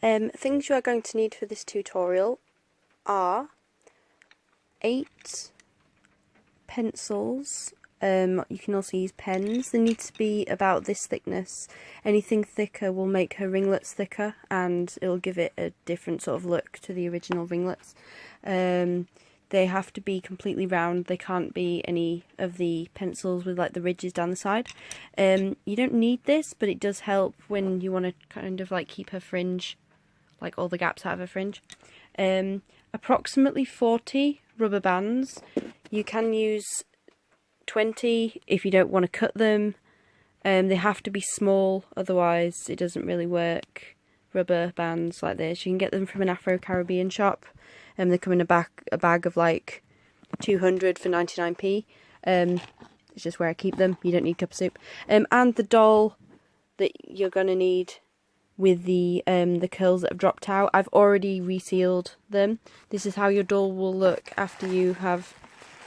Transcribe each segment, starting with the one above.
Things you are going to need for this tutorial are 8 pencils. You can also use pens. They need to be about this thickness. Anything thicker will make her ringlets thicker and it'll give it a different sort of look to the original ringlets. They have to be completely round. They can't be any of the pencils with like the ridges down the side. You don't need this, but it does help when you want to kind of like keep her fringe, like all the gaps out of her fringe. Approximately 40 rubber bands. You can use 20 if you don't want to cut them. They have to be small, otherwise it doesn't really work. Rubber bands like this, you can get them from an Afro-Caribbean shop. They come in a bag of like 200 for 99p. It's just where I keep them. You don't need cup of soup. And the doll that you're gonna need with the curls that have dropped out, I've already resealed them. This is how your doll will look after you have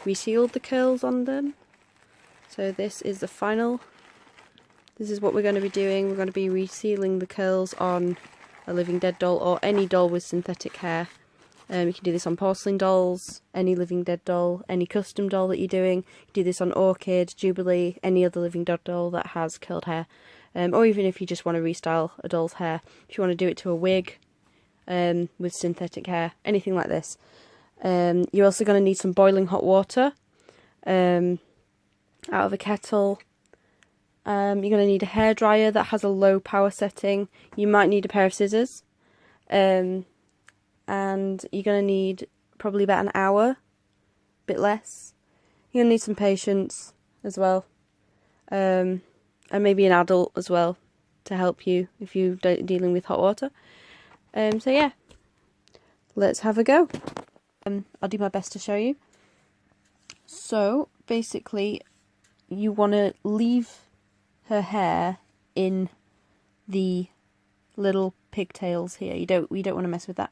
resealed the curls on them. So this is the final. This is what we're going to be doing. We're going to be resealing the curls on a living dead doll or any doll with synthetic hair. You can do this on porcelain dolls, any living dead doll, any custom doll that you're doing. You do this on orchid, jubilee, any other living dead doll that has curled hair. Or even if you just want to restyle a doll's hair. If you want to do it to a wig with synthetic hair, anything like this. You're also going to need some boiling hot water out of a kettle. You're going to need a hairdryer that has a low power setting. You might need a pair of scissors. And you're going to need probably about an hour, a bit less. You're going to need some patience as well. And maybe an adult as well to help you if you're dealing with hot water. So yeah, let's have a go. I'll do my best to show you. So basically you want to leave her hair in the little pigtails here. We don't want to mess with that.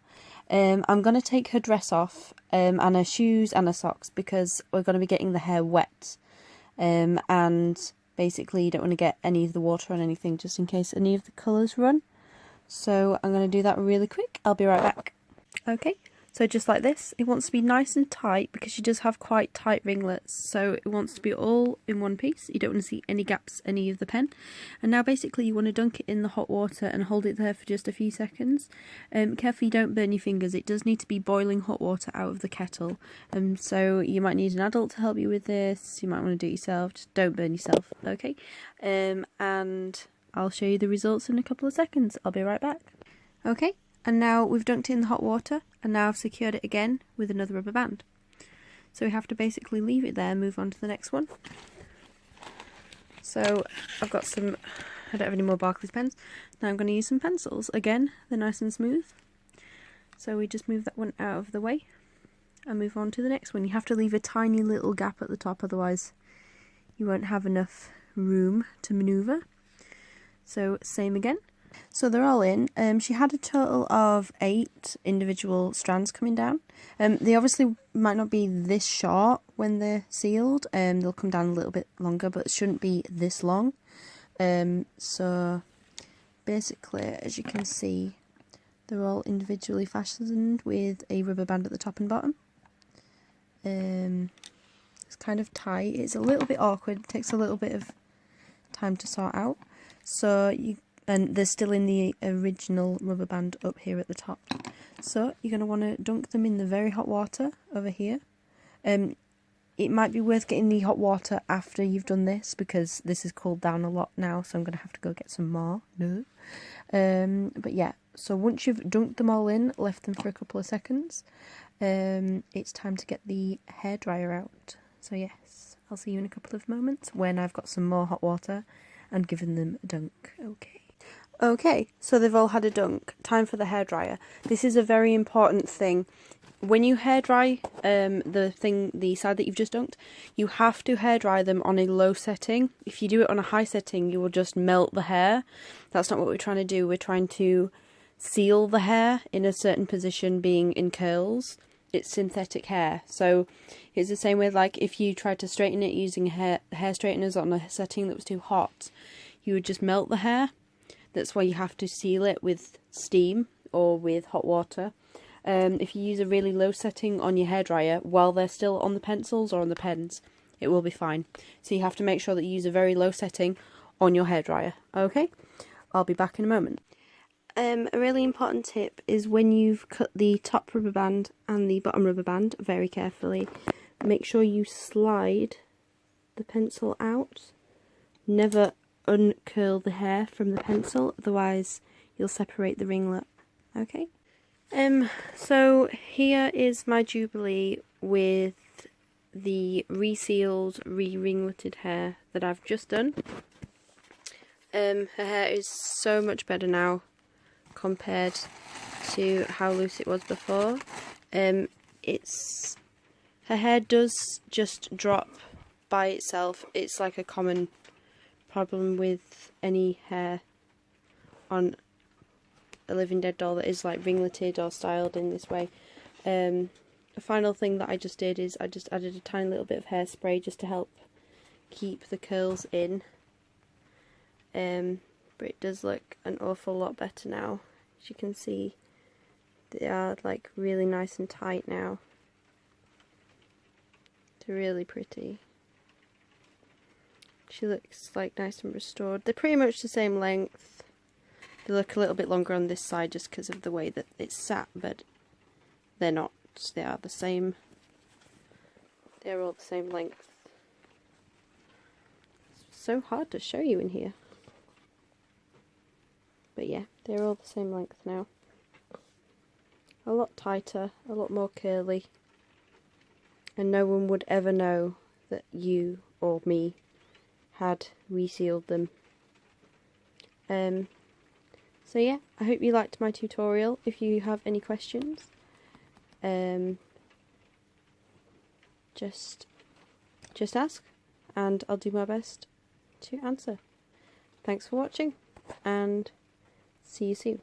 I'm going to take her dress off and her shoes and her socks because we're going to be getting the hair wet. And basically you don't want to get any of the water on anything just in case any of the colours run. So I'm going to do that really quick. I'll be right back. Okay. So just like this, it wants to be nice and tight because she does have quite tight ringlets. So it wants to be all in one piece. You don't want to see any gaps, any of the pen. And now basically you want to dunk it in the hot water and hold it there for just a few seconds. Carefully don't burn your fingers. It does need to be boiling hot water out of the kettle. So you might need an adult to help you with this. You might want to do it yourself. Just don't burn yourself, okay? And I'll show you the results in a couple of seconds. I'll be right back. Okay. And now we've dunked it in the hot water, and now I've secured it again with another rubber band. So we have to basically leave it there and move on to the next one. So I've got some, I don't have any more Barclays pens. Now I'm going to use some pencils. Again, they're nice and smooth. So we just move that one out of the way and move on to the next one. You have to leave a tiny little gap at the top, otherwise you won't have enough room to manoeuvre. So same again. So they're all in. She had a total of 8 individual strands coming down. They obviously might not be this short when they're sealed. They'll come down a little bit longer, but it shouldn't be this long. So basically, as you can see, they're all individually fastened with a rubber band at the top and bottom. It's kind of tight. It's a little bit awkward. It takes a little bit of time to sort out. And they're still in the original rubber band up here at the top. So you're going to want to dunk them in the very hot water over here. It might be worth getting the hot water after you've done this because this has cooled down a lot now, so I'm going to have to go get some more. No. But yeah, so once you've dunked them all in, left them for a couple of seconds, it's time to get the hairdryer out. So yes, I'll see you in a couple of moments when I've got some more hot water and given them a dunk. Okay, so they've all had a dunk. Time for the hairdryer. This is a very important thing. When you hairdry the side that you've just dunked, you have to hairdry them on a low setting. If you do it on a high setting, you will just melt the hair. That's not what we're trying to do. We're trying to seal the hair in a certain position, being in curls. It's synthetic hair. So it's the same with like if you tried to straighten it using hair straighteners on a setting that was too hot, you would just melt the hair. That's why you have to seal it with steam or with hot water. If you use a really low setting on your hairdryer while they're still on the pencils or on the pens, it will be fine. So you have to make sure that you use a very low setting on your hairdryer. Okay, I'll be back in a moment. A really important tip is when you've cut the top rubber band and the bottom rubber band very carefully, make sure you slide the pencil out. Never uncurl the hair from the pencil, otherwise you'll separate the ringlet. Okay. So here is my Jubilee with the resealed, re-ringleted hair that I've just done. Her hair is so much better now compared to how loose it was before. Her hair does just drop by itself. It's like a common problem with any hair on a living dead doll that is like ringleted or styled in this way. The final thing that I just did is I just added a tiny little bit of hairspray just to help keep the curls in. But it does look an awful lot better now. As you can see, they are like really nice and tight now. They're really pretty. She looks like nice and restored. They're pretty much the same length. They look a little bit longer on this side just because of the way that it's sat, but they're not. They are the same. They're all the same length. It's so hard to show you in here. But yeah, they're all the same length now. A lot tighter, a lot more curly. And no one would ever know that you or me had resealed them. So yeah, I hope you liked my tutorial. If you have any questions, just ask and I'll do my best to answer. Thanks for watching and see you soon.